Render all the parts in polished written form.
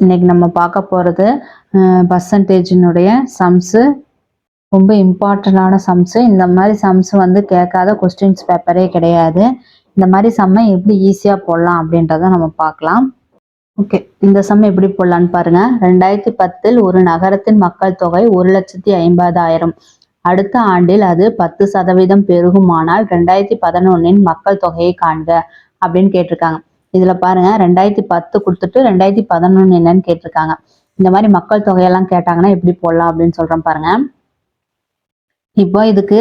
இன்னைக்கு நம்ம பார்க்க போகிறது பர்சன்டேஜினுடைய சம்ஸு. ரொம்ப இம்பார்ட்டண்டான சம்ஸு. இந்த மாதிரி சம்ஸ் வந்து கேட்காத கொஸ்டின்ஸ் பேப்பரே கிடையாது. இந்த மாதிரி சம்மை எப்படி ஈஸியாக போடலாம் அப்படின்றத நம்ம பார்க்கலாம். ஓகே, இந்த சம் எப்படி போடலான்னு பாருங்க. 2010 ஒரு நகரத்தின் மக்கள் தொகை 1,50,000. அடுத்த ஆண்டில் அது 10% பெருகுமானால் 2011 மக்கள் தொகையை காண்க அப்படின்னு கேட்டிருக்காங்க. இதுல பாருங்க 2010 கொடுத்துட்டு 2011 என்னன்னு கேட்டிருக்காங்க. இந்த மாதிரி மக்கள் தொகையெல்லாம் கேட்டாங்கன்னா எப்படி போடலாம் அப்படின்னு சொல்றேன் பாருங்க. இப்போ இதுக்கு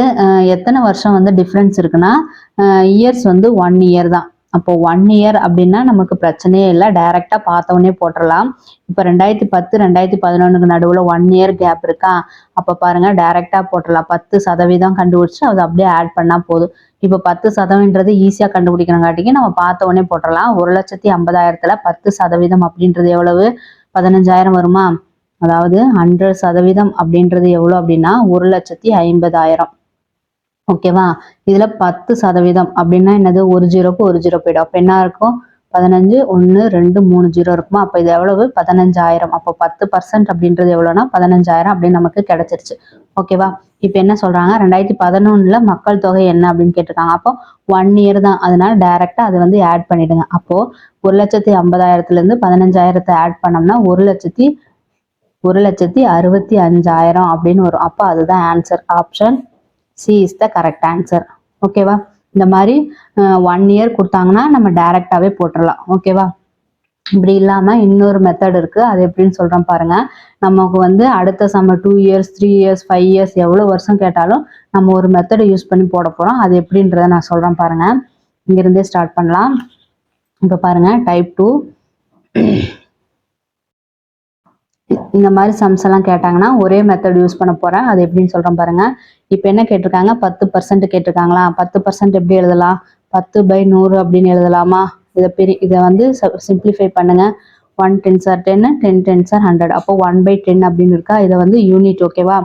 எத்தனை வருஷம் வந்து டிஃப்ரென்ஸ் இருக்குன்னா இயர்ஸ் வந்து 1 இயர் தான். அப்போ 1 இயர் அப்படின்னா நமக்கு பிரச்சனையே இல்லை, டைரக்டா பார்த்தவொடனே போட்டுடலாம். இப்போ 2010 2011 நடுவில் 1 இயர் கேப் இருக்கா, அப்போ பாருங்க டைரக்டா போட்டுடலாம். 10% கண்டுபிடிச்சு அதை அப்படியே ஆட் பண்ணா போதும். இப்போ 10%ன்றது ஈஸியா கண்டுபிடிக்கிறங்காட்டிக்கு நம்ம பார்த்தவொடனே போட்டுடலாம். 1,50,000த்துல 10% அப்படின்றது எவ்வளவு? 15,000 வருமா? அதாவது 100% அப்படின்றது எவ்வளவு அப்படின்னா 1,50,000. ஓகேவா? இதுல 10% அப்படின்னா என்னது? ஒரு ஜீரோக்கு ஒரு ஜீரோ போயிடும். அப்ப என்ன இருக்கும்? 15 1 2 3 0 இருக்குமா? அப்ப இது எவ்வளவு? 15,000. அப்போ 10% அப்படின்றது எவ்வளவுனா 15,000 அப்படின்னு நமக்கு கிடைச்சிருச்சு. ஓகேவா? இப்ப என்ன சொல்றாங்க? 2011 மக்கள் தொகை என்ன அப்படின்னு கேட்டிருக்காங்க. அப்போ 1 இயர் தான், அதனால டைரக்டா அதை வந்து ஆட் பண்ணிடுங்க. அப்போ 1,50,000ல இருந்து 15,000 ஆட் பண்ணோம்னா 1,65,000 அப்படின்னு வரும். அப்போ அதுதான் answer. Option C is the correct answer. ஓகேவா? இந்த மாதிரி 1 இயர் கொடுத்தாங்கன்னா நம்ம டைரக்டாவே போட்டுடலாம். ஓகேவா? இப்படி இல்லாம இன்னொரு மெத்தட் இருக்கு, அது எப்படின்னு சொல்றேன் பாருங்க. நமக்கு வந்து அடுத்த சம்ம 2 இயர்ஸ் 3 இயர்ஸ் 5 இயர்ஸ் எவ்வளவு வருஷம் கேட்டாலும் நம்ம ஒரு மெத்தடை யூஸ் பண்ணி போட போறோம். அது எப்படின்றத நான் சொல்றேன் பாருங்க. இங்கிருந்தே ஸ்டார்ட் பண்ணலாம். இப்ப பாருங்க, டைப் 2 இந்த மாதிரி சம்ஸ் எல்லாம் கேட்டாங்கன்னா ஒரே மெத்தட் யூஸ் பண்ண போறேன். அது எப்படின்னு சொல்றேன் பாருங்க. இப்ப என்ன கேட்டிருக்காங்க? 10% கேட்டிருக்காங்களா? 10% எப்படி எழுதலாம்? 10/100 அப்படின்னு எழுதலாமா? இதை வந்து சிம்பிளிஃபை பண்ணுங்க. 1 10s are 10, 10 10s are 100. அப்போ 1/10 அப்படின்னு இருக்கா? இதை வந்து யூனிட். ஓகேவா?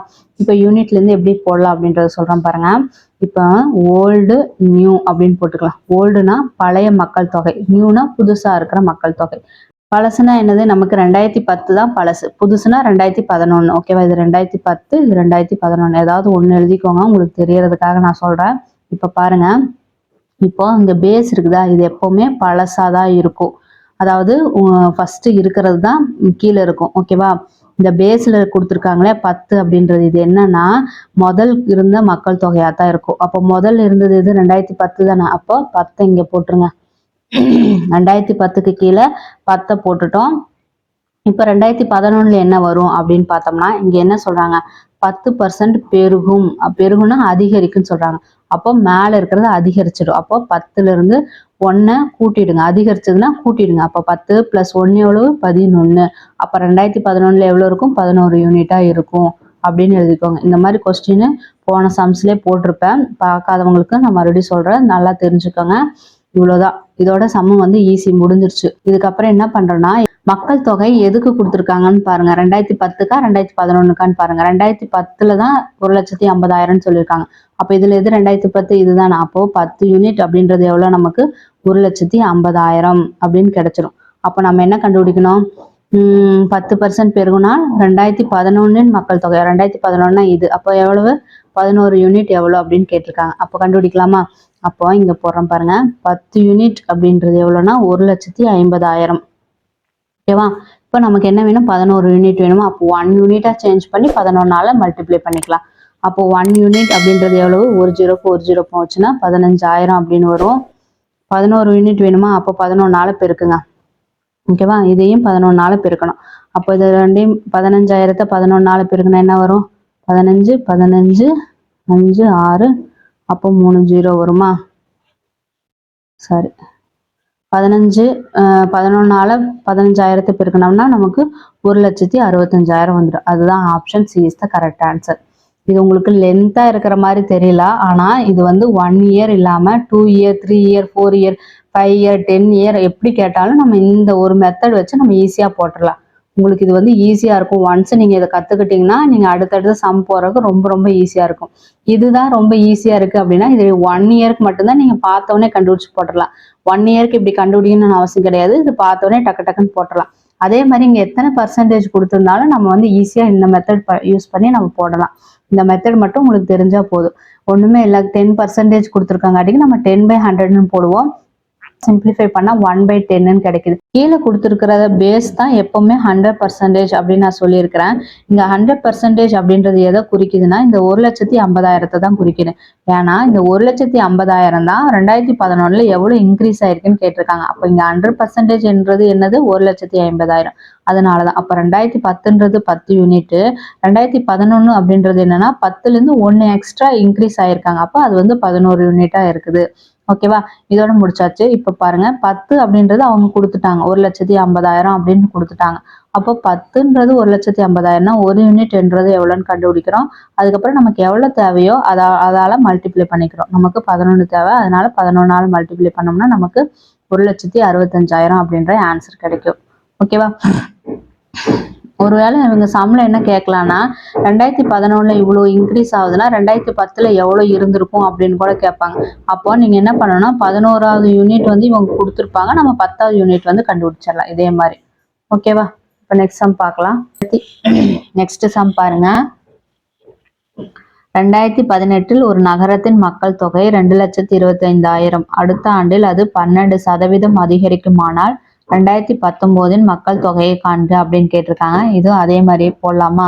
இப்போ யூனிட்ல இருந்து எப்படி போடலாம் அப்படின்றத சொல்றேன் பாருங்க. இப்போ ஓல்டு நியூ அப்படின்னு போட்டுக்கலாம். ஓல்டுனா பழைய மக்கள் தொகை, நியூனா புதுசா இருக்கிற மக்கள் தொகை. பழசுனா என்னது? நமக்கு 2010 தான் பழசு, புதுசுனா 2011. ஓகேவா? இது 2010, இது 2011. ஏதாவது ஒண்ணு எழுதிக்கோங்க, உங்களுக்கு தெரியறதுக்காக நான் சொல்றேன். இப்ப பாருங்க, இப்போ இந்த பேஸ் இருக்குதா, இது எப்பவுமே பழசாதான் இருக்கும். அதாவது ஃபர்ஸ்ட் இருக்கிறது தான் கீழே இருக்கும். ஓகேவா? இந்த பேஸ்ல கொடுத்துருக்காங்களே 10 அப்படின்றது, இது என்னன்னா முதல் இருந்த மக்கள் தொகையா தான் இருக்கும். அப்போ முதல் இருந்தது இது 2010 தானே. அப்போ 10 இங்க போட்டுருங்க. 2010க்கு கீழே 10 போட்டுட்டோம். இப்ப 2011 என்ன வரும் அப்படின்னு பார்த்தோம்னா, இங்க என்ன சொல்றாங்க? 10% பெருகும். பெருகும்னா அதிகரிக்குன்னு சொல்றாங்க. அப்போ மேல இருக்கிறது அதிகரிச்சிடும். அப்போ 10ல இருந்து 1 கூட்டிடுங்க. அதிகரிச்சதுன்னா கூட்டிடுங்க. அப்போ 10 + 1 எவ்வளவு? 11. அப்ப 2011 எவ்வளவு இருக்கும்? 11 யூனிட்டா இருக்கும் அப்படின்னு எழுதிக்கோங்க. இந்த மாதிரி கொஸ்டின் போன சம்ஸ்லயே போட்டிருப்பேன். பார்க்காதவங்களுக்கு நான் மறுபடியும் சொல்றேன், நல்லா தெரிஞ்சுக்கோங்க. இவ்வளவுதான். இதோட சம்மம் வந்து ஈஸி, முடிஞ்சிருச்சு. இதுக்கப்புறம் என்ன பண்றோம்னா, மக்கள் தொகை எதுக்கு கொடுத்துருக்காங்கன்னு பாருங்க. 2010க்கா 2011க்கான்னு பாருங்க. 2010ல தான் 1,50,000 சொல்லியிருக்காங்க. அப்ப இதுல எது 2010? இதுதான். அப்போ 10 யூனிட் அப்படின்றது எவ்வளவு? நமக்கு 1,50,000 அப்படின்னு கிடைச்சிரும். அப்போ நம்ம என்ன கண்டுபிடிக்கணும்? 10% பெருகுனா 2011 மக்கள் தொகை. 2011 இது. அப்போ எவ்வளவு? 11 யூனிட் எவ்வளவு அப்படின்னு கேட்டிருக்காங்க. அப்போ கண்டுபிடிக்கலாமா? அப்போ இங்க போடுறோம் பாருங்க. 10 யூனிட் அப்படின்றது எவ்வளவுனா 1,50,000. ஓகேவா? இப்போ நமக்கு என்ன வேணும்? 11 யூனிட் வேணுமா? அப்போ 1 யூனிட்டா சேஞ்ச் பண்ணி 11ஆல மல்டிப்ளை பண்ணிக்கலாம். அப்போ 1 யூனிட் அப்படின்றது எவ்வளவு? ஒரு ஜீரோக்கு ஒரு ஜீரோ போச்சுன்னா 15,000 அப்படின்னு வரும். 11 யூனிட் வேணுமா? அப்போ 11ஆல பெருக்குங்க. ஓகேவா? இதையும் 11ஆல பெருக்கணும். அப்போ இது ரெண்டையும் 15,000த்தை 11ஆல பெருக்குனா என்ன வரும்? 15 15 5 6, அப்போ 3 0 வருமா? சரி, 15 11ஆல 15,000த்தை பெருக்கணும்னா நமக்கு 1,65,000 வந்துடும். அதுதான் option C is the correct answer. இது உங்களுக்கு லென்த்தா இருக்கிற மாதிரி தெரியல, ஆனா இது வந்து 1 இயர் இல்லாம 2 year 3 year 4 year 5 year 10 year எப்படி கேட்டாலும் நம்ம இந்த ஒரு மெத்தட் வச்சு நம்ம ஈஸியா போட்டுடலாம். உங்களுக்கு இது வந்து ஈஸியா இருக்கும். ஒன்ஸ் நீங்க இதை கத்துக்கிட்டீங்கன்னா நீங்க அடுத்தடுத்து சம் போறதுக்கு ரொம்ப ரொம்ப ஈஸியா இருக்கும். இதுதான் ரொம்ப ஈஸியா இருக்கு அப்படின்னா இது 1 இயருக்கு மட்டும்தான் நீங்க பார்த்தோன்னே கண்டுபிடிச்சு போட்டுடலாம். 1 இயருக்கு இப்படி கண்டுபிடிக்கணும்னு அவசியம் கிடையாது. இது பார்த்தோன்னே டக்கு டக்குன்னு போட்டுடலாம். அதே மாதிரி இங்க எத்தனை பர்சன்டேஜ் கொடுத்துருந்தாலும் நம்ம வந்து ஈஸியா இந்த மெத்தட் யூஸ் பண்ணி நம்ம போடலாம். இந்த மெத்தட் மட்டும் உங்களுக்கு தெரிஞ்சா போதும். ஒண்ணுமே இல்லை, 10% கொடுத்துருக்காங்காட்டிக்கு நம்ம 10/100ன்னு போடுவோம். சிம்பிளிஃபை பண்ணா 1/10ன்னு கிடைக்குது. கீழே கொடுத்துருக்கிறத பேஸ் தான் எப்பவுமே 100% அப்படின்னு நான் சொல்லியிருக்கிறேன். இங்க 100% அப்படின்றது எதை குறிக்குதுன்னா இந்த 1,50,000 தான் குறிக்குது. ஏன்னா இந்த 1,50,000 தான் 2011 எவ்வளவு இன்க்ரீஸ் ஆயிருக்குன்னு கேட்டிருக்காங்க. அப்ப இங்க 100%ன்றது என்னது 1,50,000. அதனாலதான் அப்ப 2010ன்றது 10 யூனிட், 2011 அப்படின்றது என்னன்னா 10ல இருந்து 1 எக்ஸ்ட்ரா இன்க்ரீஸ் ஆயிருக்காங்க. அப்ப அது வந்து 11 யூனிட்டா இருக்குது. ஓகேவா, இதோட முடிச்சாச்சு. இப்ப பாருங்க 10 அப்படின்றது அவங்க கொடுத்துட்டாங்க, 1,50,000 அப்படின்னு கொடுத்துட்டாங்க. அப்போ 10ன்றது 1,50,000னா ஒரு யூனிட்ன்றது எவ்வளோன்னு கண்டுபிடிக்கிறோம். அதுக்கப்புறம் நமக்கு எவ்வளவு தேவையோ அதால மல்டிப்ளை பண்ணிக்கிறோம். நமக்கு 11 தேவை, அதனால 11ஆல மல்டிப்ளை பண்ணோம்னா நமக்கு 1,65,000 அப்படின்ற ஆன்சர் கிடைக்கும். ஓகேவா, ஒருவேளை இவங்க சம்ல என்ன கேட்கலாம்னா 2011 இவ்வளவு இன்க்ரீஸ் ஆகுதுன்னா 2010 எவ்வளவு இருந்திருக்கும் அப்படின்னு கூட கேட்பாங்க. அப்போ நீங்க என்ன பண்ணணும்னா 11வது யூனிட் வந்து இவங்க கொடுத்துருப்பாங்க, நம்ம 10வது யூனிட் வந்து கண்டுபிடிச்சிடலாம் இதே மாதிரி. ஓகேவா, இப்போ நெக்ஸ்ட் சம் பார்க்கலாம். நெக்ஸ்ட் சம் பாருங்க. 2018 ஒரு நகரத்தின் மக்கள் தொகை 2,25,000. அடுத்த ஆண்டில் அது 12% அதிகரிக்குமானால் 2019 மக்கள் தொகையை காண்க அப்படின்னு கேட்டிருக்காங்க. இது அதே மாதிரி போடலாமா?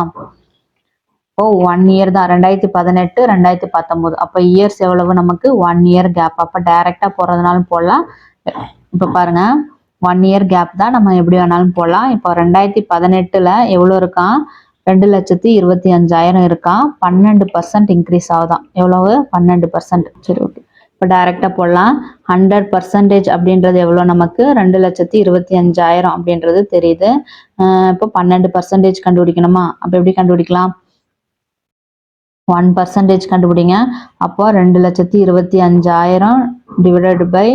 ஓ 1 இயர் தான், 2018 2019. அப்ப இயர்ஸ் எவ்வளவு நமக்கு 1 இயர் கேப். அப்ப டைரக்டா போறதுனாலும் போடலாம். இப்ப பாருங்க 1 இயர் கேப் தான், நம்ம எப்படி வேணாலும் போடலாம். இப்போ 2018ல எவ்வளவு இருக்கான் 2,25,000 இருக்கான். 12% இன்க்ரீஸ் ஆகுதான். எவ்வளவு 12%. சரி ஓகே, இப்போ டைரக்டா போடலாம். 100% அப்படின்றது எவ்வளோ நமக்கு 2,25,000 அப்படின்றது தெரியுது. இப்போ 12% கண்டுபிடிக்கணுமா? அப்போ எப்படி கண்டுபிடிக்கலாம்? 1% கண்டுபிடிங்க. அப்போ 2,25,000 டிவைடட் பை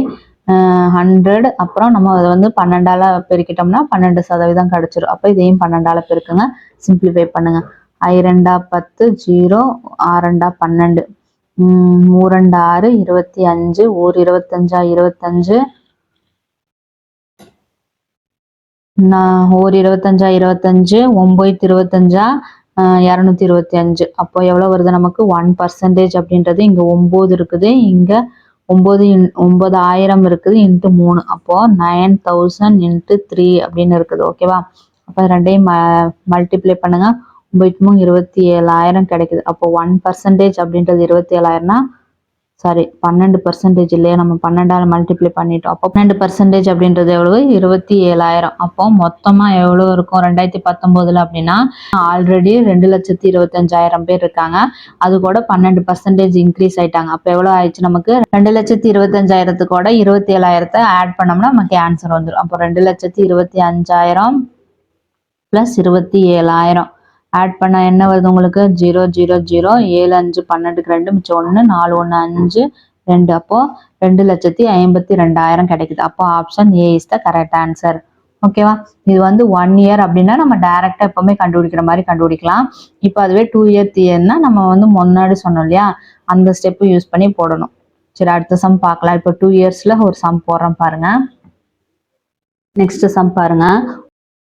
100. அப்புறம் நம்ம அதை வந்து 12ஆல பெருக்கிட்டோம்னா 12% கிடைச்சிரும். அப்போ இதையும் 12ஆல பெருக்குங்க, சிம்பிளிஃபை பண்ணுங்க. 5 2 10, 0 6 2 12, 3 2 6 25, 1 25 25, 1 25 25, 9 25, 225. அப்போ எவ்வளவு வருது நமக்கு 1% அப்படின்றது. இங்க 9 இருக்குது, இங்க 9,000 இருக்குது இன்ட்டு 3. அப்போ 9,000 இன்ட்டு 3 அப்படின்னு இருக்குது. ஓகேவா, அப்போ ரெண்டையும் மல்டிப்ளை பண்ணுங்க. 9 27,000 கிடைக்குது. அப்போ 1% அப்படின்றது 27,000னா சாரி 12% இல்லையா, நம்ம 12ஆல மல்டிப்ளை பண்ணிட்டோம். அப்போ 12% அப்படின்றது எவ்வளவு 27,000. அப்போ மொத்தமா எவ்வளவு இருக்கும் 2019 அப்படின்னா ஆல்ரெடி 2,25,000 பேர் இருக்காங்க. அது கூட 12% இன்க்ரீஸ் ஆயிட்டாங்க. அப்போ எவ்வளவு ஆயிடுச்சு நமக்கு 2,25,000 கூட 27,000 ஆட் பண்ணோம்னா நமக்கு ஆன்சர் வந்துடும். அப்போ 2,25,000 பிளஸ் 27,000 ஆட் பண்ணா என்ன வருது உங்களுக்கு 0 0 0, 7 5 12, 2 மிச்சம் 1, 4 1 5 2. அப்போ 2,52,000 கிடைக்குது. அப்போ option A is the correct answer. ஓகேவா, இது வந்து 1 இயர் அப்படின்னா நம்ம டைரக்டா எப்பவுமே கண்டுபிடிக்கிற மாதிரி கண்டுபிடிக்கலாம். இப்போ அதுவே 2 இயர் 3 இயர்னா நம்ம வந்து முன்னாடி சொன்னோம் இல்லையா, அந்த ஸ்டெப் யூஸ் பண்ணி போடணும். சரி, அடுத்த சம் பார்க்கலாம். இப்போ 2 இயர்ஸ்ல ஒரு சம் போடுறோம் பாருங்க. நெக்ஸ்ட் சம் பாருங்க.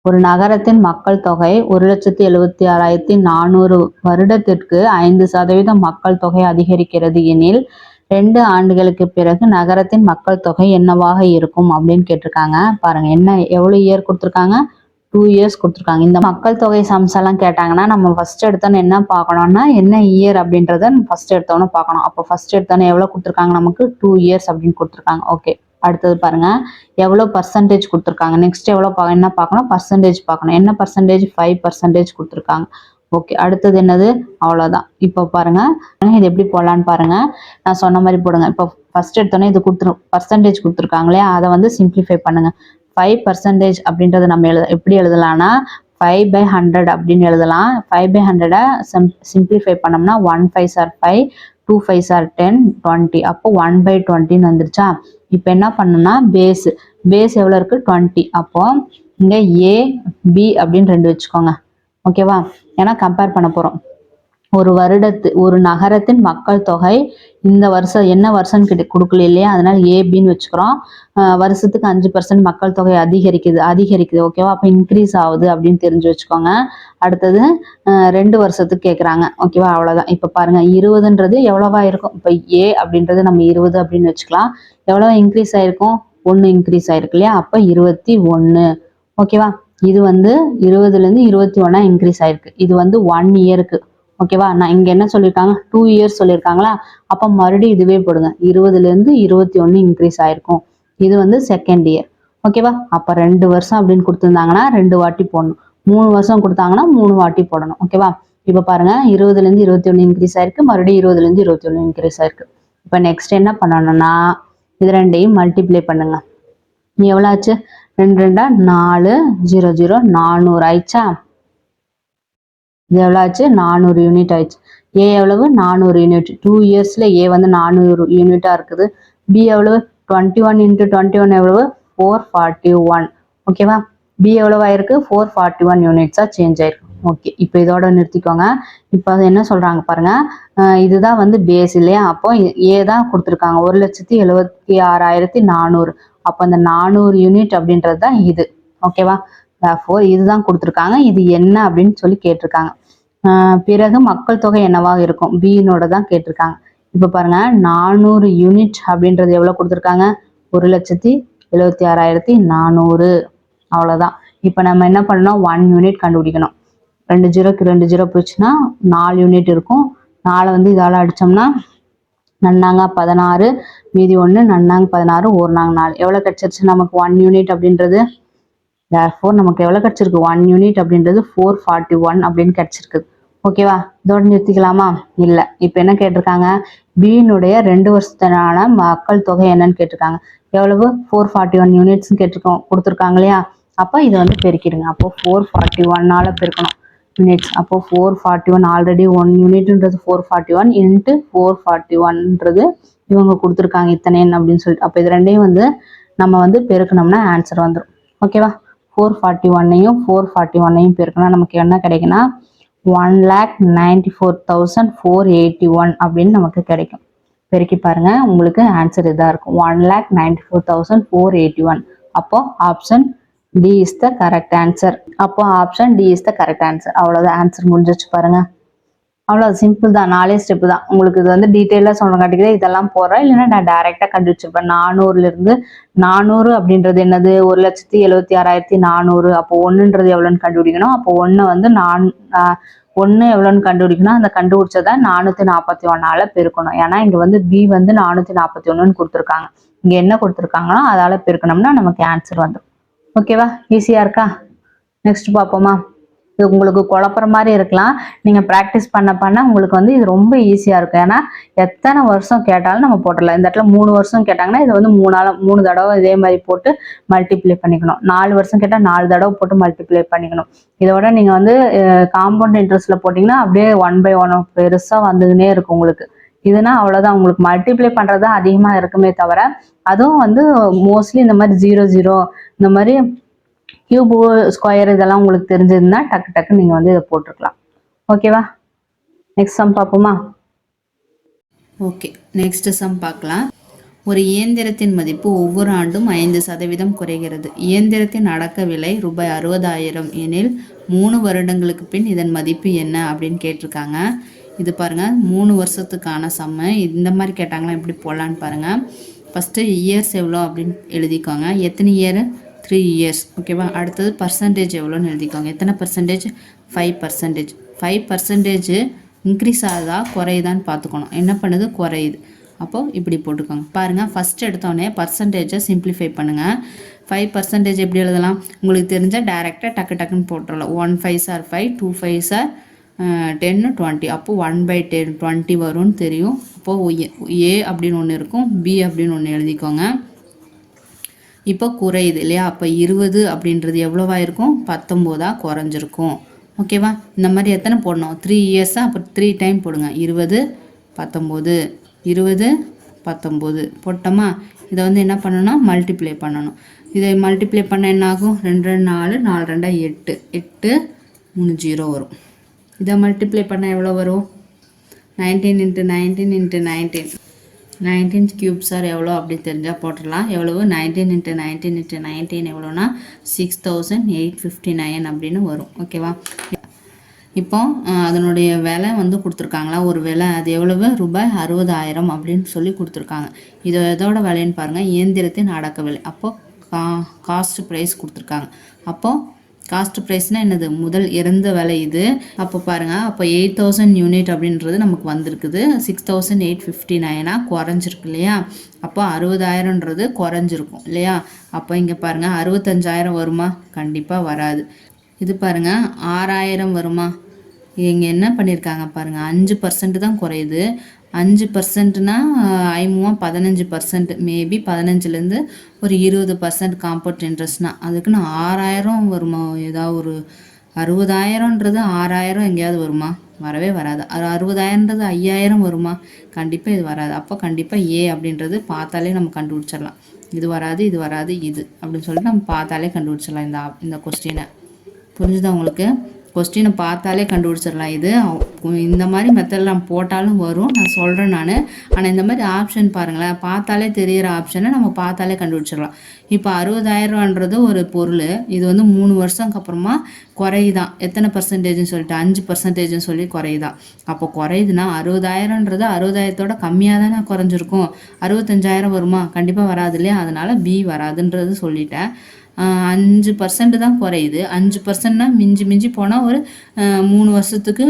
ஒரு நகரத்தின் மக்கள் தொகை 1,76,400. வருடத்திற்கு 5% மக்கள் தொகை அதிகரிக்கிறது எனில் 2 ஆண்டுகளுக்கு பிறகு நகரத்தின் மக்கள் தொகை என்னவாக இருக்கும் அப்படின்னு கேட்டிருக்காங்க. பாருங்க என்ன எவ்வளவு இயர் கொடுத்துருக்காங்க, 2 இயர்ஸ் கொடுத்துருக்காங்க. இந்த மக்கள் தொகை சம்ஸ் எல்லாம் கேட்டாங்கன்னா நம்ம ஃபர்ஸ்ட் எடுத்தோன்னு என்ன பார்க்கணும்னா என்ன இயர் அப்படின்றத ஃபர்ஸ்ட் எடுத்தோன்னு பார்க்கணும். அப்போ ஃபர்ஸ்ட் எடுத்தோன்னு எவ்வளவு கொடுத்துருக்காங்க நமக்கு 2 இயர்ஸ் அப்படின்னு கொடுத்துருக்காங்க. ஓகே, அடுத்தது பாருங்க எவ்வளவு பர்சன்டேஜ் கொடுத்துருக்காங்க. நெக்ஸ்ட் எவ்வளவு என்ன பார்க்கணும், பர்சன்டேஜ் பார்க்கணும். என்ன பர்சன்டேஜ் 5% கொடுத்துருக்காங்க. ஓகே, அடுத்தது என்னது, அவ்வளவுதான். இப்போ பாருங்க இது எப்படி போடலான்னு பாருங்க. நான் சொன்ன மாதிரி போடுங்க. இப்போ ஃபர்ஸ்ட் எடுத்தோன்னே இது பர்சன்டேஜ் கொடுத்துருக்காங்களே, அதை வந்து சிம்பிளிஃபை பண்ணுங்க. 5% அப்படின்றத நம்ம எப்படி எழுதலாம்னா 5/100 அப்படின்னு எழுதலாம். 5/100 சிம்பிளிஃபை பண்ணோம்னா 1 5s are 5, 2 5s are 10, 20. அப்போ 1/20 வந்துருச்சா. இப்போ என்ன பண்ணணும்னா பேஸ் எவ்வளவு இருக்கு 20. அப்போ இங்க ஏ பி அப்படின்னு 2 வச்சுக்கோங்க. ஓகேவா, ஏன்னா கம்பேர் பண்ண போறோம். ஒரு நகரத்தின் மக்கள் தொகை இந்த வருஷம் என்ன வருஷம் கொடுக்கல இல்லையா, அதனால ஏபின்னு வச்சுக்கிறோம். வருஷத்துக்கு 5% மக்கள் தொகை அதிகரிக்குது ஓகேவா. அப்போ இன்க்ரீஸ் ஆகுது அப்படின்னு தெரிஞ்சு வச்சுக்கோங்க. அடுத்தது 2 வருஷத்துக்கு கேட்குறாங்க ஓகேவா. அவ்வளோதான். இப்போ பாருங்க 20ன்றது எவ்வளவா இருக்கும். இப்போ ஏ அப்படின்றது நம்ம 20 அப்படின்னு வச்சுக்கலாம். எவ்வளோ இன்க்ரீஸ் ஆயிருக்கும், 1 இன்க்ரீஸ் ஆயிருக்கு இல்லையா. அப்போ 21 ஓகேவா. இது வந்து 20லேருந்து 21 இன்க்ரீஸ் ஆயிருக்கு. இது வந்து 1 இயருக்கு ஓகேவா. நான் இங்க என்ன சொல்லியிருக்காங்க, 2 இயர்ஸ் சொல்லியிருக்காங்களா. அப்போ மறுபடியும் இதுவே போடுங்க, 20லேருந்து 21 இன்க்ரீஸ் ஆயிருக்கும். இது வந்து செகண்ட் இயர் ஓகேவா. அப்போ 2 வருஷம் அப்படின்னு கொடுத்துருந்தாங்கன்னா 2 வாட்டி போடணும். 3 வருஷம் கொடுத்தாங்கன்னா 3 வாட்டி போடணும் ஓகேவா. இப்போ பாருங்க 20லேருந்து 21 இன்க்ரீஸ் ஆயிருக்கு, மறுபடியும் 20லேருந்து 21 இன்க்ரீஸ் ஆயிருக்கு. இப்போ நெக்ஸ்ட் என்ன பண்ணணும்னா இது ரெண்டையும் மல்டிப்ளை பண்ணுங்க. எவ்வளோ ஆச்சு, 2 2 4 0 0 400 ஆயிடுச்சா. இது எவ்வளோ ஆச்சு, 400 யூனிட் ஆயிடுச்சு. ஏ எவ்வளவு, 400 யூனிட். 2 இயர்ஸ்ல ஏ வந்து 400 யூனிட்டா இருக்குது. பி எவ்வளவு, 21 × 21 எவ்வளவு, 441 ஓகேவா. பி எவ்வளவு ஆயிருக்கு, 441 யூனிட்ஸா சேஞ்ச் ஆயிருக்கு. ஓகே, இப்போ இதோட நிறுத்திக்கோங்க. இப்போ அது என்ன சொல்றாங்க பாருங்க, இதுதான் வந்து பேஸ் இல்லையா. அப்போ ஏ தான் கொடுத்துருக்காங்க 1,76,400. அப்போ அந்த 400 யூனிட் அப்படின்றது தான் இது ஓகேவா. இதுதான் கொடுத்துருக்காங்க. இது என்ன அப்படின்னு சொல்லி கேட்டிருக்காங்க. பிறகு மக்கள் தொகை என்னவா இருக்கும், பின்னோட தான் கேட்டிருக்காங்க. இப்போ பாருங்க 400 யூனிட் அப்படின்றது எவ்வளோ கொடுத்துருக்காங்க, 1,76,400 அவ்வளோதான். இப்போ நம்ம என்ன பண்ணணும், 1 யூனிட் கண்டுபிடிக்கணும். 2 0க்கு 2 0 போச்சுன்னா 4 யூனிட் இருக்கும். 4 வந்து இதால் அடித்தோம்னா நன்னாங்க 16, மீதி 1, நன்னாங்க 16, 1 நாங்க 4. எவ்வளோ கிடைச்சிருச்சு நமக்கு 1 யூனிட் அப்படின்றது. therefore நமக்கு எவ்வளோ கிடைச்சிருக்கு, 1 யூனிட் அப்படின்றது 441 அப்படின்னு கிடைச்சிருக்கு ஓகேவா. இதோட நிறுத்திக்கலாமா, இல்லை. இப்போ என்ன கேட்டிருக்காங்க, பியினுடைய 2 வருஷத்தினான மக்கள் தொகை என்னன்னு கேட்டிருக்காங்க. எவ்வளவு, 441 யூனிட்ஸ் கேட்டிருக்கோம், கொடுத்துருக்காங்க இல்லையா. அப்போ இதை வந்து பெருக்கிடுங்க. அப்போ 441 பெருக்கணும் யூனிட்ஸ். அப்போ 441 ஆல்ரெடி 1 யூனிட்ன்றது 441 × 441ன்றது இவங்க கொடுத்துருக்காங்க இத்தனைன்னு அப்படின்னு சொல்லிட்டு. அப்போ இது ரெண்டையும் வந்து நம்ம வந்து பெருக்கணும்னா ஆன்சர் வந்துடும் ஓகேவா. 441ஐயும் 441ஐயும் பெருக்கினா நமக்கு என்ன கிடைக்குன்னா 1,94,481 அப்படின்னு நமக்கு கிடைக்கும். பெருக்கி பாருங்க, உங்களுக்கு ஆன்சர் இதாக இருக்கும், 1,94,481. அப்போ option D is the correct answer. அவ்வளோதான், ஆன்சர் முடிஞ்சிச்சு பாருங்க. அவ்வளோ சிம்பிள் தான், 4 ஸ்டெப்பு தான். உங்களுக்கு இது வந்து டீட்டெயிலாக சொல்ல காட்டிக்கிது இதெல்லாம் போடுறேன், இல்லைன்னா நான் டைரெக்டாக கண்டுபிடிச்சிருப்பேன். 400லேருந்து 400 அப்படின்றது என்னது, 1,76,400. அப்போ 1ன்றது எவ்வளோன்னு கண்டுபிடிக்கணும். அப்போ 1 வந்து 1 எவ்வளோன்னு கண்டுபிடிக்கணும். அந்த கண்டுபிடிச்சதை 441 பெருக்கணும். ஏன்னா இங்கே வந்து பி வந்து 441 கொடுத்துருக்காங்க. இங்கே என்ன கொடுத்துருக்காங்களோ அதால் பெருக்கணும்னா நமக்கு ஆன்சர் வந்துடும் ஓகேவா. ஈஸியாக இருக்கா. நெக்ஸ்ட் பார்ப்போமா. இது உங்களுக்கு குழப்புற மாதிரி இருக்கலாம், நீங்கள் ப்ராக்டிஸ் பண்ண உங்களுக்கு வந்து இது ரொம்ப ஈஸியாக இருக்கும். ஏன்னா எத்தனை வருஷம் கேட்டாலும் நம்ம போட்டுடலாம். இந்த இடத்துல 3 வருஷம் கேட்டாங்கன்னா இது வந்து 3 தடவை இதே மாதிரி போட்டு மல்டிப்ளை பண்ணிக்கணும். 4 வருஷம் கேட்டால் 4 தடவை போட்டு மல்டிப்ளை பண்ணிக்கணும். இதோட நீங்கள் வந்து காம்பவுண்ட் இன்ட்ரெஸ்ட்ல போட்டிங்கன்னா அப்படியே 1 by 1 பெருசாக வந்துக்கினே இருக்கும் உங்களுக்கு. இதுனா அவ்வளோதான், உங்களுக்கு மல்டிப்ளை பண்ணுறது தான் அதிகமாக இருக்குமே தவிர, அதுவும் வந்து மோஸ்ட்லி இந்த மாதிரி 0 0 இந்த மாதிரி கியூப் ஸ்கொயர் இதெல்லாம் உங்களுக்கு தெரிஞ்சதுன்னா டக்கு டக்கு நீங்கள் வந்து இதை போட்டுருக்கலாம் ஓகேவா. நெக்ஸ்ட் சம் பார்ப்போமா. ஓகே, நெக்ஸ்ட் சம் பார்க்கலாம். ஒரு இயந்திரத்தின் மதிப்பு ஒவ்வொரு ஆண்டும் 5% குறைகிறது. இயந்திரத்தின் அடக்க விலை ரூபாய் 60,000 எனில் 3 வருடங்களுக்கு பின் இதன் மதிப்பு என்ன அப்படின்னு கேட்டிருக்காங்க. இது பாருங்கள் 3 வருஷத்துக்கான சம்மு. இந்த மாதிரி கேட்டாங்களா எப்படி போடலான்னு பாருங்கள். ஃபஸ்ட்டு இயர்ஸ் எவ்வளோ அப்படின்னு எழுதிக்கோங்க. எத்தனை இயர், 3 இயர்ஸ் ஓகேவா. அடுத்தது பர்சன்டேஜ் எவ்வளோன்னு எழுதிக்கோங்க. எத்தனை பர்சன்டேஜ், 5%. 5% இன்க்ரீஸ் ஆகுதா குறையுதான்னு பார்த்துக்கணும். என்ன பண்ணுது, குறையுது. அப்போது இப்படி போட்டுக்கோங்க. பாருங்கள், ஃபஸ்ட் எடுத்தோடனே பர்சன்டேஜை சிம்பிளிஃபை பண்ணுங்கள். 5% எப்படி எழுதலாம், உங்களுக்கு தெரிஞ்சால் டைரெக்டாக டக்கு டக்குன்னு போட்டுடலாம். 1 5s are 5, 2 5s are 10, 20. அப்போது 1/10 20 வரும்னு தெரியும். அப்போது ஏ அப்படின்னு ஒன்று இருக்கும், பி அப்படின்னு ஒன்று எழுதிக்கோங்க. இப்போ குறையுது இல்லையா. அப்போ 20 அப்படின்றது எவ்வளோவா இருக்கும், 19 குறைஞ்சிருக்கும் ஓகேவா. இந்த மாதிரி எத்தனை போடணும், 3 இயர்ஸாக. அப்போ 3 டைம் போடுங்க. 20 19 20 19 போட்டோமா. இதை வந்து என்ன பண்ணணும்னா மல்டிப்ளை பண்ணணும். இதை மல்டிப்ளை பண்ண என்ன ஆகும், 2 2 4 4 2 8 8 3 0 வரும். இதை மல்டிப்ளை பண்ண எவ்வளோ வரும், 19 × 19 × 19 19 கியூப்ஸ் ஆர் எவ்வளோ அப்படி தெரிஞ்சால் போட்டுடலாம். எவ்வளவு 19 × 19 × 19 எவ்வளோனா 6859 அப்படின்னு வரும். ஓகேவா? இப்போ அதனுடைய விலை வந்து கொடுத்துருக்காங்களா, ஒரு விலை அது எவ்வளவு, ரூபாய் 60,000 அப்படின்னு சொல்லி கொடுத்துருக்காங்க. இது எதோட விலைன்னு பாருங்கள், இயந்திரத்தின் அடக்க விலை. அப்போது காஸ்ட் ப்ரைஸ் கொடுத்துருக்காங்க. அப்போது காஸ்ட் ப்ரைஸ்னால் என்னது, முதல் இறந்த விலை இது. அப்போ பாருங்கள், அப்போ 8000 யூனிட் அப்படின்றது நமக்கு வந்திருக்குது. 6859 குறைஞ்சிருக்கு இல்லையா? அப்போ 60,000ன்றது குறைஞ்சிருக்கும் இல்லையா? அப்போ இங்கே பாருங்கள் 65,000 வருமா? கண்டிப்பாக வராது. இது பாருங்கள் 6,000 வருமா? இங்கே என்ன பண்ணியிருக்காங்க பாருங்கள், 5% தான் குறையுது. 5%னா 15%, மேபி 15லேருந்து ஒரு 20% காம்பவுண்ட் இன்ட்ரெஸ்ட்னா அதுக்குன்னு 6,000 வருமா? ஏதாவது ஒரு 60,000ன்றது 6,000 எங்கேயாவது வருமா? வரவே வராது. 60,000ன்றது 5,000 வருமா? கண்டிப்பாக இது வராது. அப்போ கண்டிப்பாக ஏ அப்படின்றது பார்த்தாலே நம்ம கண்டுபிடிச்சிடலாம். இது வராது, இது வராது, இது அப்படின்னு சொல்லிட்டு நம்ம பார்த்தாலே கண்டுபிடிச்சிடலாம் இந்த கொஸ்டினை. புரிஞ்சுதா உங்களுக்கு? கொஸ்டினை பார்த்தாலே கண்டுபிடிச்சிடலாம். இது இந்த மாதிரி மெத்தடில் போட்டாலும் வரும், நான் சொல்கிறேன் நான். ஆனால் இந்த மாதிரி ஆப்ஷன் பாருங்களேன், பார்த்தாலே தெரிகிற ஆப்ஷனை நம்ம பார்த்தாலே கண்டுபிடிச்சிடலாம். இப்போ 60,000ன்றது ஒரு பொருள், இது வந்து 3 வருஷத்துக்கு அப்புறமா குறையுதான். எத்தனை பர்சன்டேஜ்னு சொல்லிட்டு 5%ன்னு சொல்லி குறையுதான். அப்போ குறையுதுன்னா 60,000ன்றது 60,000தோட கம்மியாக தானே குறைஞ்சிருக்கும். 65,000 வருமா? கண்டிப்பாக வராது இல்லையா? அதனால் பி வராதுன்றது சொல்லிட்டேன். 5% தான் குறையுது. 5%னா மிஞ்சி போனால் ஒரு 3 வருஷத்துக்கு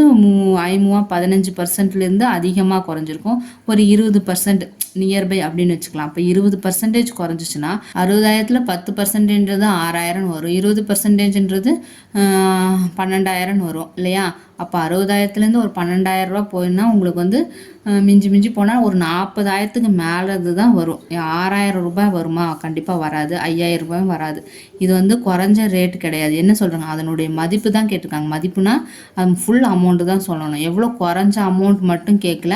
15%லேருந்து அதிகமாக குறைஞ்சிருக்கும். ஒரு 20% நியர்பை அப்படின்னு வச்சுக்கலாம். அப்போ 20% குறைஞ்சிச்சுன்னா 60,000ல் 10%ன்றது 6,000 வரும். 20%ன்றது 12,000 வரும் இல்லையா? அப்போ 60,000லேருந்து ஒரு 12,000 ரூபா போயின்னா உங்களுக்கு வந்து மிஞ்சி போனால் ஒரு 40,000க்கு மேலே தான் வரும். 6,000 ரூபாய் வருமா? கண்டிப்பாக வராது. 5,000 ரூபாயும் வராது. இது வந்து குறைஞ்ச ரேட் கிடையாது. என்ன சொல்கிறாங்க, அதனுடைய மதிப்பு தான் கேட்டிருக்காங்க. மதிப்புனா அது ஃபுல் அமௌண்ட்டு தான் சொல்லணும். எவ்வளோ குறைஞ்ச அமௌண்ட் மட்டும் கேட்கல,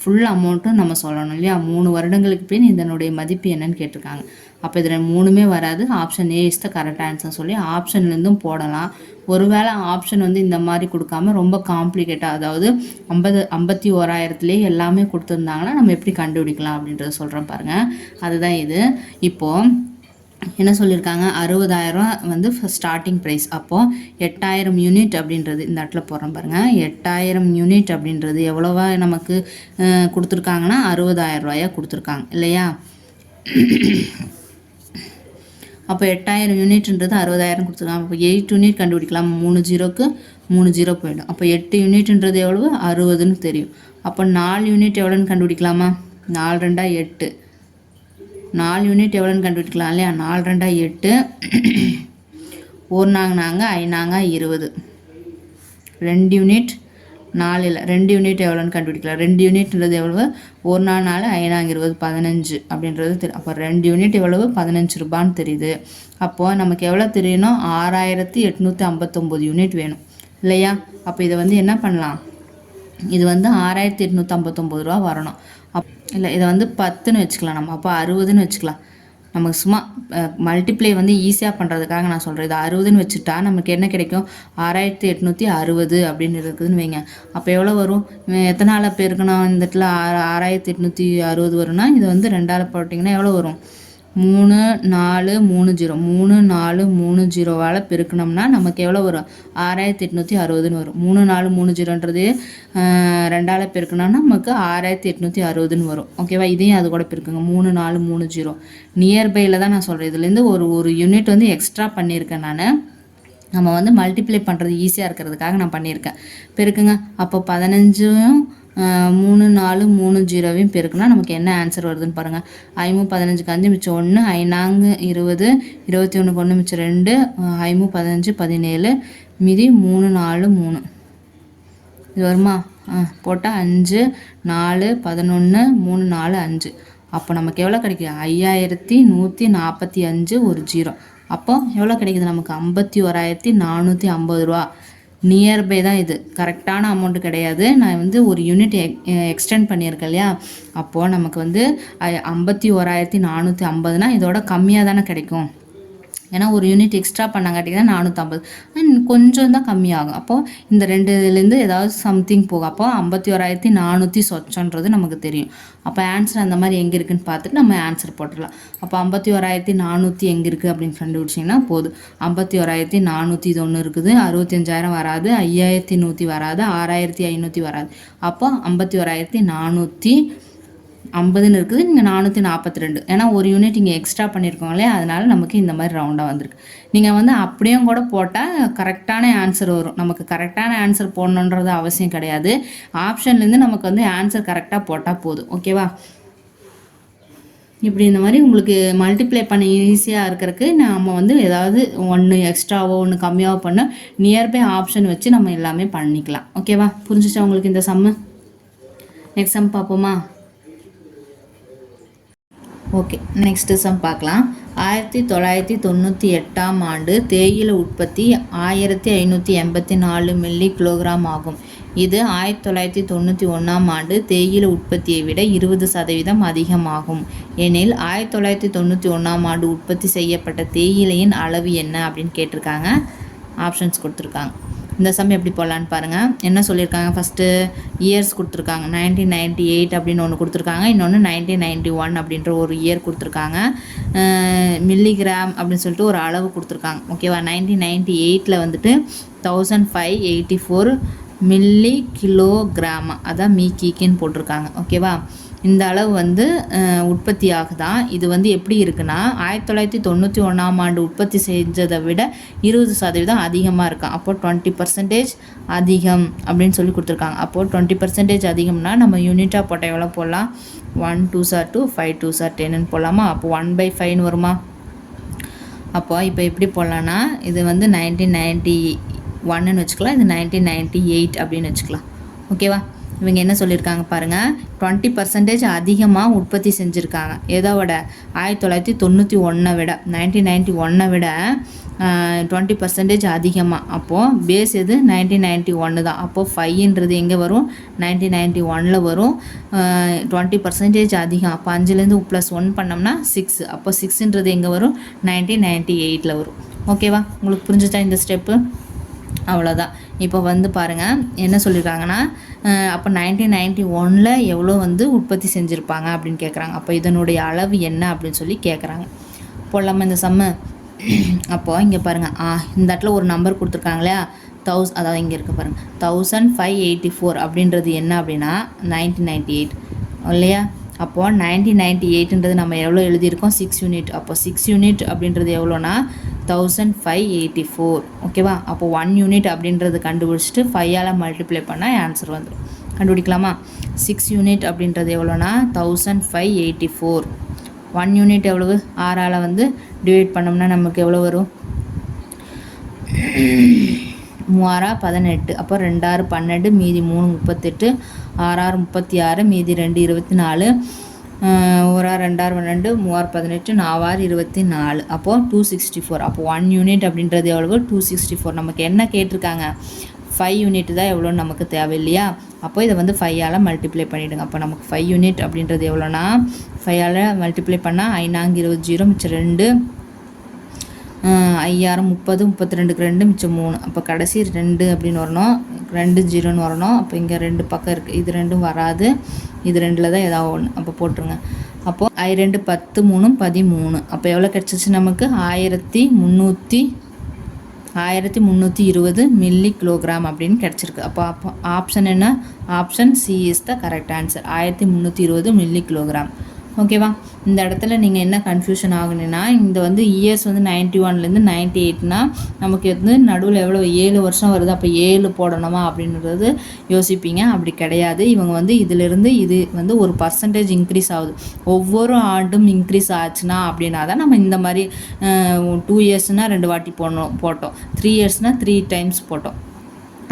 ஃபுல் அமௌண்ட்டும் நம்ம சொல்லணும் இல்லையா? 3 வருடங்களுக்கு பின் இதனுடைய மதிப்பு என்னன்னு கேட்டிருக்காங்க. அப்போ இதில் 3மே வராது. Option A is the correct answer சொல்லி ஆப்ஷன்லேருந்தும் போடலாம். ஒருவேளை ஆப்ஷன் வந்து இந்த மாதிரி கொடுக்காம ரொம்ப காம்ப்ளிகேட்டாக, அதாவது 51,000லேயே எல்லாமே கொடுத்துருந்தாங்கன்னா நம்ம எப்படி கண்டுபிடிக்கலாம் அப்படின்றத சொல்கிறேன் பாருங்கள். அதுதான் இது. இப்போது என்ன சொல்லியிருக்காங்க, 60,000 வந்து ஸ்டார்டிங் ப்ரைஸ். அப்போது 8,000 யூனிட் அப்படின்றது இந்த இடத்துல போடுறோம் பாருங்கள். 8,000 யூனிட் அப்படின்றது எவ்வளோவா நமக்கு கொடுத்துருக்காங்கன்னா 60,000 ரூபாயா கொடுத்துருக்காங்க இல்லையா? அப்போ 8,000 யூனிட்ன்றது 60,000 கொடுத்துருக்காங்க. அப்போ 8 யூனிட் கண்டுபிடிக்கலாம். 3 0க்கு 3 0 போயிடும். அப்போ 8 யூனிட்ன்றது எவ்வளவு? 60ன்னு தெரியும். அப்போ 4 யூனிட் எவ்வளோன்னு கண்டுபிடிக்கலாமா? 4 2 8. 4 யூனிட் எவ்வளோன்னு கண்டுபிடிக்கலாம் இல்லையா? 4 2 8. 1 நாங்க 5 20. 2 யூனிட் 4 இல்லை, 2 யூனிட் எவ்வளோன்னு கண்டுபிடிக்கலாம். 2 யூனிட்ன்றது எவ்வளவு? 1 4 5 20 15 அப்படின்றது தெரியும். அப்போ 2 யூனிட் எவ்வளவு? 15 ரூபான்னு தெரியுது. அப்போது நமக்கு எவ்வளோ தெரியணும்? 6,859 யூனிட் வேணும் இல்லையா? அப்போ இதை வந்து என்ன பண்ணலாம், இது வந்து 6,859 ரூபா வரணும். இல்லை, இதை வந்து 10ன்னு வச்சுக்கலாம் நம்ம. அப்போ 60ன்னு வச்சுக்கலாம். நமக்கு சும்மா மல்டிப்ளை வந்து ஈஸியாக பண்ணுறதுக்காக நான் சொல்கிறேன். இது 60ன்னு வச்சுட்டா நமக்கு என்ன கிடைக்கும்? 6,860 அப்படின்னு இருக்குதுன்னு வைங்க. அப்போ எவ்வளோ வரும்? எத்தனை பேருக்குன்னா இந்த இடத்துல 6,860 வரும்னா இது வந்து 2ஆல் போட்டிங்கன்னா எவ்வளோ வரும்? 3 4 3 0. 3 4 3 0வால் பெருக்கணும்னா நமக்கு எவ்வளோ வரும்? 6,860ன்னு வரும். 3 4 3 0ன்றது 2ஆல் பெருக்கணும்னா நமக்கு 6,860ன்னு வரும். ஓகேவா? இதையும் அது கூட பெருக்குங்க. 3 4 3 0 நியர்பையில் தான் நான் சொல்கிறேன். இதுலேருந்து ஒரு யூனிட் வந்து எக்ஸ்ட்ரா பண்ணியிருக்கேன் நான். நம்ம வந்து மல்டிப்ளை பண்ணுறது ஈஸியாக இருக்கிறதுக்காக நான் பண்ணியிருக்கேன். பெருக்குங்க. அப்போ 15 3 4 3 0வையும் பெருக்குனா நமக்கு என்ன ஆன்சர் வருதுன்னு பாருங்கள். 5 15க்கு 5 மிச்சம் 1, 5 20, 21க்கு 1 மிச்சம் 2, 5 15 17, மீதி 3 4 3. இது வருமா? போட்டால் 5 4 11 3 4 5. அப்போ நமக்கு எவ்வளோ கிடைக்கும்? 5,145 ஒரு 0. அப்போ எவ்வளோ கிடைக்குது நமக்கு? 51,450 ரூபா. நியர்பை தான் இது. கரெக்டான அமௌண்ட்டு கிடையாது. நான் வந்து ஒரு யூனிட் எக்ஸ்டெண்ட் பண்ணியிருக்கேன் இல்லையா? அப்போது நமக்கு வந்து 51,450னா இதோட கம்மியாக தானே கிடைக்கும். ஏன்னா ஒரு யூனிட் எக்ஸ்ட்ரா பண்ணாங்காட்டிங்கன்னா 450 கொஞ்சம் தான் கம்மியாகும். அப்போது இந்த ரெண்டுலேருந்து ஏதாவது சம்திங் போகும். அப்போ 51,400 சொச்சன்றது நமக்கு தெரியும். அப்போ ஆன்சர் அந்த மாதிரி எங்கே இருக்குதுன்னு பார்த்துட்டு நம்ம ஆன்சர் போட்டுடலாம். அப்போ 51,400 எங்கே இருக்குது அப்படின்னு கண்டுபிடிச்சிங்கன்னா போதும். 51,400 இது ஒன்று இருக்குது, 65,000 வராது, 5,100 வராது, 6,500 வராது. அப்போ 51,450ன்னு இருக்குது. நீங்கள் 442, ஏன்னா ஒரு யூனிட் இங்கே எக்ஸ்ட்ரா பண்ணியிருக்கோங்களே, அதனால் நமக்கு இந்த மாதிரி ரவுண்டாக வந்திருக்கு. நீங்கள் வந்து அப்படியே கூட போட்டால் கரெக்டான ஆன்சர் வரும். நமக்கு கரெக்டான ஆன்சர் போடணுன்றது அவசியம் கிடையாது. ஆப்ஷன்லேருந்து நமக்கு வந்து ஆன்சர் கரெக்டாக போட்டால் போதும். ஓகேவா? இப்படி இந்த மாதிரி உங்களுக்கு மல்டிப்ளை பண்ண ஈஸியாக இருக்கிறதுக்கு நம்ம வந்து ஏதாவது ஒன்று எக்ஸ்ட்ராவோ ஒன்று கம்மியாவோ பண்ண நியர்பை ஆப்ஷன் வச்சு நம்ம எல்லாமே பண்ணிக்கலாம். ஓகேவா? புரிஞ்சிச்சா உங்களுக்கு இந்த சம்மு? நெக்ஸ்ட் சம் பார்ப்போமா? ஓகே, நெக்ஸ்ட்டு சம் பார்க்கலாம். 1998ஆம் ஆண்டு தேயிலை உற்பத்தி 1584 மில்லி கிலோகிராம் ஆகும். இது 1991ஆம் ஆண்டு தேயிலை உற்பத்தியை விட 20% அதிகமாகும். எனில் 1991ஆம் ஆண்டு உற்பத்தி செய்யப்பட்ட தேயிலையின் அளவு என்ன அப்படின்னு கேட்டிருக்காங்க. ஆப்ஷன்ஸ் கொடுத்துருக்காங்க. இந்த சம் எப்படி போடலான்னு பாருங்கள். என்ன சொல்லியிருக்காங்க? ஃபஸ்ட்டு இயர்ஸ் கொடுத்துருக்காங்க. 1998 அப்படின்னு ஒன்று கொடுத்துருக்காங்க, இன்னொன்று 1991 அப்படின்ற ஒரு இயர் கொடுத்துருக்காங்க. மில்லிகிராம் அப்படின்னு சொல்லிட்டு ஒரு அளவு கொடுத்துருக்காங்க. ஓகேவா? 1998 வந்துட்டு 1584 மில்லி கிலோகிராம், அதான் மீக்கின்னு போட்டிருக்காங்க. ஓகேவா? இந்த அளவு வந்து உற்பத்தி ஆகுதான். இது வந்து எப்படி இருக்குன்னா 1991ஆம் ஆண்டு உற்பத்தி செஞ்சதை விட 20% அதிகமாக இருக்கான். அப்போது 20% அதிகம் அப்படின்னு சொல்லி கொடுத்துருக்காங்க. அப்போது 20% அதிகம்னா நம்ம யூனிட்டாக போட்டால் எவ்வளோ போடலாம்? 1 2s are 2, 5 2s are 10ன்னு போடலாமா? அப்போ 1/5 வருமா? அப்போ இப்போ எப்படி போடலான்னா இது வந்து 1991ன்னு வச்சுக்கலாம், இது 1998 அப்படின்னு வச்சுக்கலாம். ஓகேவா? இவங்க என்ன சொல்லியிருக்காங்க பாருங்கள். 20% அதிகமாக உற்பத்தி செஞ்சுருக்காங்க. எதோட? 1991 விட, 1991 விட 20% அதிகமாக. அப்போது பேஸ் எது? 1991 தான். அப்போது 5ன்றது எங்கே வரும்? 1991 வரும். 20% அதிகம். அப்போ 5லேருந்து +1 பண்ணோம்னா 6. அப்போ 6ன்றது எங்கே வரும்? 1998 வரும். ஓகேவா? உங்களுக்கு புரிஞ்சுச்சா இந்த ஸ்டெப்பு? அவ்வளோதான். இப்போ வந்து பாருங்கள் என்ன சொல்லியிருக்காங்கன்னா, அப்போ 1991 எவ்வளோ வந்து உற்பத்தி செஞ்சுருப்பாங்க அப்படின்னு கேட்குறாங்க. அப்போ இதனுடைய அளவு என்ன அப்படின்னு சொல்லி கேட்குறாங்க. போடலாமா இந்த சம்மு? அப்போது இங்கே பாருங்கள், இந்த இடத்துல ஒரு நம்பர் கொடுத்துருக்காங்க இல்லையா? அதாவது இங்கே இருக்க பாருங்கள், 1584 அப்படின்றது என்ன அப்படின்னா 1998 இல்லையா? அப்போது 1998ன்றது நம்ம எவ்வளோ எழுதியிருக்கோம்? 6 யூனிட். அப்போ 6 யூனிட் அப்படின்றது எவ்வளோனா 1584. ஓகேவா? அப்போ 1 யூனிட் அப்படின்றது கண்டுபிடிச்சிட்டு 5ஆல் மல்டிப்ளை பண்ணால் ஆன்சர் வந்துடும். கண்டுபிடிக்கலாமா? 6 யூனிட் அப்படின்றது எவ்வளோனா 1584. 1 யூனிட் எவ்வளவு? 6ஆல் வந்து டிவைட் பண்ணோம்னா நமக்கு எவ்வளோ வரும்? 3 18. அப்போ 2 6 12, மீதி 3 38, 6 6 36, மீதி 2 24, 1 6 2 6 12, 3 6 18, 4 6 24. அப்போது 264. அப்போ 1 யூனிட் அப்படின்றது எவ்வளவு? 264. நமக்கு என்ன கேட்டிருக்காங்க? 5 யூனிட் தான் எவ்வளோன்னு நமக்கு தேவை இல்லையா? அப்போ இதை வந்து 5ஆல் மல்டிப்ளை பண்ணிவிடுங்க. அப்போ நமக்கு 5 யூனிட் அப்படின்றது எவ்வளோனா 5ஆல் மல்டிப்ளை பண்ணால் 5 4 20, மிச்சம் 2, 5 6 30, 32க்கு 2, மிச்சம் 3. அப்போ கடைசி 2 அப்படின்னு வரணும், 2 0ன்னு வரணும். அப்போ இங்கே 2 பக்கம் இருக்குது, இது 2ம் வராது, இது 2ல் தான் ஏதாவது ஒன்று. அப்போ போட்டுருங்க. அப்போது 2 10 3 13. அப்போ எவ்வளோ கிடச்சிச்சு நமக்கு? 1320 மில்லி கிலோகிராம் அப்படின்னு கிடச்சிருக்கு. அப்போ ஆப்ஷன் என்ன? Option C is the correct answer. 1320 milli kilogram. ஓகேவா? இந்த இடத்துல நீங்கள் என்ன கன்ஃபியூஷன் ஆகுதுன்னா, இந்த வந்து இயர்ஸ் வந்து 91லேருந்து 98னா நமக்கு வந்து நடுவில் எவ்வளோ 7 வருஷம் வருது, அப்போ 7 போடணுமா அப்படின்றது யோசிப்பீங்க. அப்படி கிடையாது. இவங்க வந்து இதிலிருந்து இது வந்து ஒரு பர்சன்டேஜ் இன்க்ரீஸ் ஆகுது. ஒவ்வொரு ஆண்டும் இன்க்ரீஸ் ஆச்சுன்னா அப்படின்னா தான் நம்ம இந்த மாதிரி 2 இயர்ஸ்னால் 2 வாட்டி போட்டோம், 3 இயர்ஸ்னால் 3 டைம்ஸ் போட்டோம்.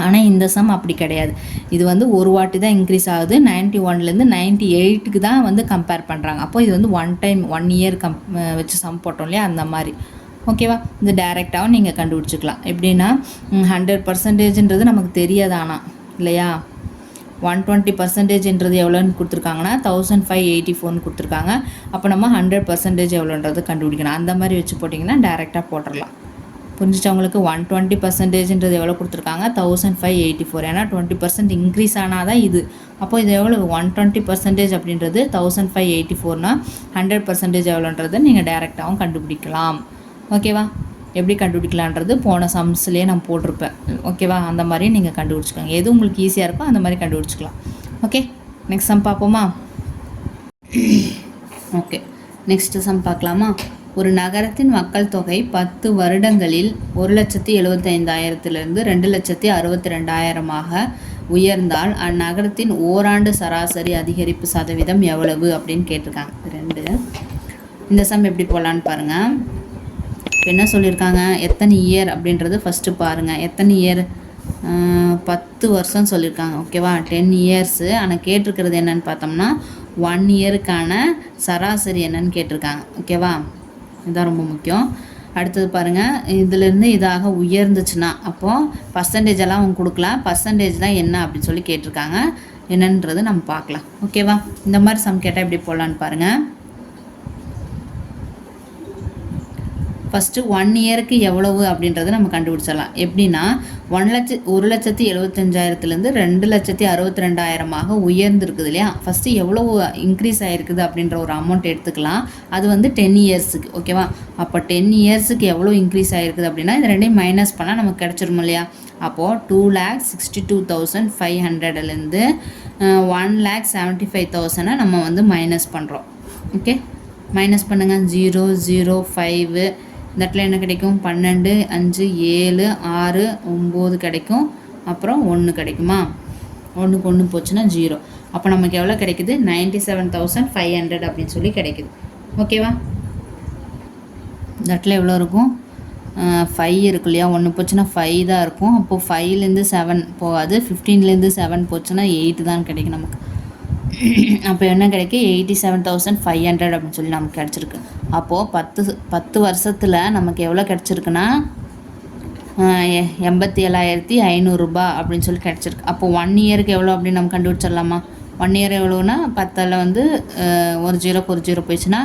ஆனால் இந்த சம் அப்படி கிடையாது. இது வந்து ஒரு வாட்டி தான் இன்க்ரீஸ் ஆகுது. 91லேருந்து 98க்கு தான் வந்து கம்பேர் பண்ணுறாங்க. அப்போ இது வந்து 1 இயர் வச்சு சம் போட்டோம் இல்லையா, அந்த மாதிரி. ஓகேவா? இது டைரெக்டாகவும் நீங்கள் கண்டுபிடிச்சிக்கலாம். எப்படின்னா 100%ன்றது நமக்கு தெரியாதானா இல்லையா? 120%ன்றது எவ்வளோன்னு கொடுத்துருக்காங்கன்னா 1584 கொடுத்துருக்காங்க. அப்போ நம்ம 100% எவ்வளோன்றது கண்டுபிடிக்கணும். அந்த மாதிரி வச்சு போட்டிங்கன்னா டேரெக்டாக போட்டுடலாம். புரிஞ்சிச்சு உங்களுக்கு? 120%ன்றது எவ்வளோ கொடுத்துருக்காங்க 1584. ஏன்னா 20% இன்க்ரீஸ் ஆனால் தான் இது. அப்போ இது எவ்வளோ 120% அப்படின்றது 1584னா 100% எவ்வளோன்றதை நீங்கள் டேரெக்டாகவும் கண்டுபிடிக்கலாம். ஓகேவா? எப்படி கண்டுபிடிக்கலான்றது போன சம்ஸ்லேயே நான் போட்டிருப்பேன். ஓகேவா? அந்த மாதிரி நீங்கள் கண்டுபிடிச்சிக்கோங்க. எது உங்களுக்கு ஈஸியாக இருக்கோ அந்த மாதிரி கண்டுபிடிச்சிக்கலாம். ஓகே, நெக்ஸ்ட் சம் பார்ப்போமா? ஓகே, நெக்ஸ்ட் சம் பார்க்கலாமா? ஒரு நகரத்தின் மக்கள் தொகை 10 வருடங்களில் 1,75,000 2,62,000 உயர்ந்தால் அந்நகரத்தின் ஓராண்டு சராசரி அதிகரிப்பு சதவீதம் எவ்வளவு அப்படின்னு கேட்டிருக்காங்க. 2. இந்த சம் எப்படி போடலான்னு பாருங்கள். இப்போ என்ன சொல்லியிருக்காங்க, எத்தனை இயர் அப்படின்றது ஃபஸ்ட்டு பாருங்கள். எத்தனை இயர்? 10 வருஷம் சொல்லியிருக்காங்க. ஓகேவா? 10 இயர்ஸு. ஆனால் கேட்டிருக்கிறது என்னன்னு பார்த்தோம்னா 1 இயருக்கான சராசரி என்னன்னு கேட்டிருக்காங்க. ஓகேவா? இதுதான் ரொம்ப முக்கியம். அடுத்தது பாருங்கள், இதிலேருந்து இதாக உயர்ந்துச்சுன்னா அப்போது பர்சன்டேஜெல்லாம் அவங்க கொடுக்கலாம். பர்சன்டேஜ் தான் என்ன அப்படின்னு சொல்லி கேட்டிருக்காங்க. என்னன்றது நம்ம பார்க்கலாம். ஓகேவா? இந்த மாதிரி சம் கேட்டால் எப்படி போடலான்னு பாருங்கள். ஃபஸ்ட்டு 1 இயருக்கு எவ்வளவு அப்படின்றத நம்ம கண்டுபிடிச்சிடலாம். எப்படின்னா 1,75,000 2,62,000 உயர்ந்துருக்குது இல்லையா? ஃபஸ்ட்டு எவ்வளோ இன்க்ரீஸ் ஆகிருக்குது அப்படின்ற ஒரு அமௌண்ட் எடுத்துக்கலாம். அது வந்து 10 இயர்ஸுக்கு. ஓகேவா? அப்போ 10 இயர்ஸுக்கு எவ்வளோ இன்க்ரீஸ் ஆகிருக்குது அப்படின்னா இது ரெண்டையும் மைனஸ் பண்ணால் நமக்கு கிடச்சிரும் இல்லையா? அப்போது 2,62,500 1,75,000 நம்ம வந்து மைனஸ் பண்ணுறோம். ஓகே, மைனஸ் பண்ணுங்கள். 0 0 5 இந்த இடத்துல என்ன கிடைக்கும்? 12 5 7 6 9 கிடைக்கும். அப்புறம் 1 கிடைக்குமா? 1க்கு 1 போச்சுன்னா 0. அப்போ நமக்கு எவ்வளோ கிடைக்குது? 97,500 அப்படின்னு சொல்லி கிடைக்குது. ஓகேவா? இந்த இடத்துல எவ்வளோ இருக்கும்? 5 இருக்கு இல்லையா? 1 போச்சுன்னா 5 தான் இருக்கும். அப்போது 5லேருந்து 7 போகாது. 15லேருந்து 7 போச்சுன்னா 8 தான் கிடைக்கும் நமக்கு. அப்போ என்ன கிடைக்கும்? 87,500 அப்படின்னு சொல்லி நமக்கு கிடச்சிருக்கு. அப்போது 10 வருஷத்தில் நமக்கு எவ்வளோ கிடச்சிருக்குன்னா 87,500 ரூபாய் அப்படின்னு சொல்லி கிடச்சிருக்கு. அப்போது 1 இயருக்கு எவ்வளோ அப்படின்னு நம்ம கண்டுபிடிச்சிடலாமா? 1 இயர் எவ்வளோன்னா 10ல் வந்து ஒரு 0 போயிடுச்சுன்னா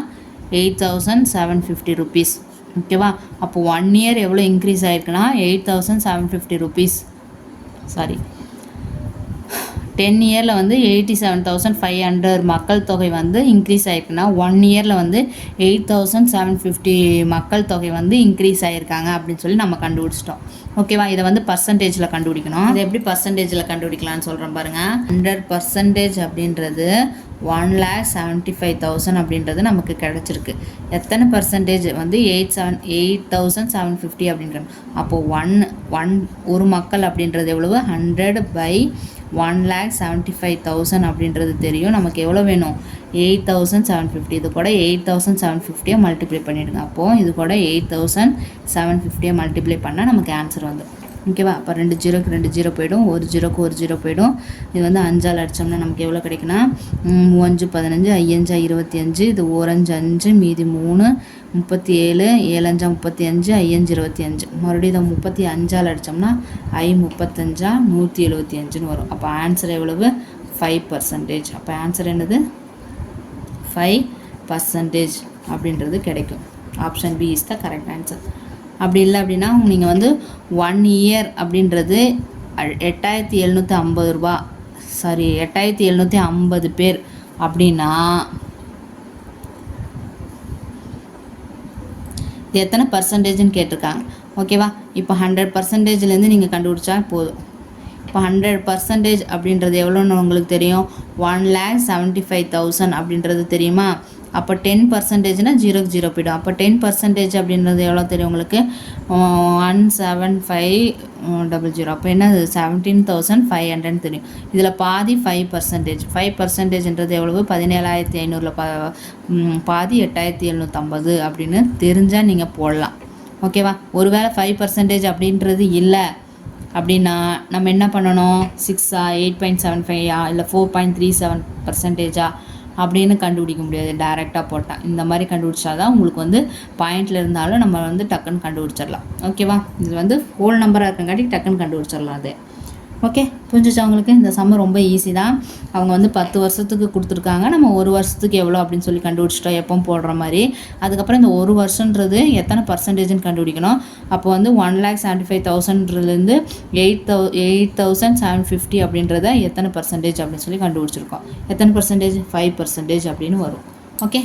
8,750 rupees. ஓகேவா? அப்போது 1 இயர் எவ்வளோ இன்க்ரீஸ் ஆகிருக்குன்னா 8,750 rupees. சாரி, 10 இயரில் வந்து 87,500 மக்கள் தொகை வந்து இன்க்ரீஸ் ஆகிருக்குன்னா 1 இயரில் வந்து 8,750 மக்கள் தொகை வந்து இன்க்ரீஸ் ஆகிருக்காங்க அப்படின்னு சொல்லி நம்ம கண்டுபிடிச்சிட்டோம். ஓகேவா? இதை வந்து பர்சன்டேஜில் கண்டுபிடிக்கணும். இதை எப்படி பர்சன்டேஜில் கண்டுபிடிக்கலான்னு சொல்கிறேன் பாருங்கள். 100% அப்படின்றது 1,75,000 அப்படின்றது நமக்கு கிடச்சிருக்கு. எத்தனை பர்சன்டேஜ் வந்து 8,750 அப்படின்றது. அப்போது ஒரு மக்கள் அப்படின்றது எவ்வளவு? 100/1,75,000 அப்படின்றது தெரியும். நமக்கு எவ்வளோ வேணும்? 8,750. இது கூட 8,750 மல்டிப்ளை பண்ணிவிடுங்க. அப்போது இது கூட 8,750 மல்டிப்ளை பண்ணால் நமக்கு ஆன்சர் வந்து. ஓகேவா? அப்போ 2 0க்கு 2 0 போய்டும். 1 0க்கு 1 0 போய்டும். இது வந்து 5ஆல் அடித்தோம்னா நமக்கு எவ்வளோ கிடைக்குன்னா 3 5 15 5 5 25. இது 1 5 5 மீதி 3 37 7 5 35 5 25. மறுபடியும் இதை 35ஆல் அடித்தோம்னா 35 175 வரும். அப்போ ஆன்சர் எவ்வளவு? 5%. அப்போ ஆன்சர் என்னது? 5% அப்படின்றது கிடைக்கும். Option B is the correct answer. அப்படி இல்லை அப்படின்னா நீங்கள் வந்து 1 இயர் அப்படின்றது 8,750 ரூபாய், சாரி 8,750 பேர் அப்படின்னா இது எத்தனை பர்சன்டேஜ்னு கேட்டிருக்காங்க. ஓகேவா? இப்போ 100%லேருந்து நீங்கள் கண்டுபிடிச்சா போதும். இப்போ 100% அப்படின்றது எவ்வளோன்னு உங்களுக்கு தெரியும்? 1,75,000 அப்படின்றது தெரியுமா? அப்போ 10%னா 0க்கு 0 போய்டும். அப்போ 10% அப்படின்றது எவ்வளோ தெரியும் உங்களுக்கு? 17500. அப்போ என்ன? 17,500 தெரியும். இதில் பாதி 5%. 5%ன்றது எவ்வளவு? 17,500. பாதி 8,750 அப்படின்னு தெரிஞ்சால் நீங்கள் போடலாம். ஓகேவா? ஒருவேளை 5% அப்படின்றது இல்லை அப்படின்னா நம்ம என்ன பண்ணணும்? 6ஆ 8.75ஆ இல்லை 4.37%ஆ அப்படின்னு கண்டுபிடிக்க முடியாது. டைரெக்டாக போட்டால் இந்த மாதிரி கண்டுபிடிச்சா தான் உங்களுக்கு வந்து பாயிண்டில் இருந்தாலும் நம்ம வந்து டக்குன்னு கண்டுபிடிச்சிடலாம். ஓகேவா? இது வந்து ஹோல் நம்பராக இருக்கங்காட்டி டக்குன்னு கண்டுபிடிச்சிடலாம். அது ஓகே, புரிஞ்சிச்சா உங்களுக்கு? இந்த சம்ம ரொம்ப ஈஸி தான். அவங்க வந்து 10 வருஷத்துக்கு கொடுத்துருக்காங்க, நம்ம ஒரு வருஷத்துக்கு எவ்வளோ அப்படின்னு சொல்லி கண்டுபிடிச்சிட்டோம், எப்பவும் போடுற மாதிரி. அதுக்கப்புறம் இந்த ஒரு வருஷன்றது எத்தனை பர்சன்டேஜ்னு கண்டுபிடிக்கணும். அப்போ வந்து 1,75,000லேருந்து 8,750 அப்படின்றத எத்தனை பர்சன்டேஜ் அப்படின்னு சொல்லி கண்டுபிடிச்சிருக்கோம். எத்தனை பர்சன்டேஜ்? 5% அப்படின்னு வரும். ஓகே.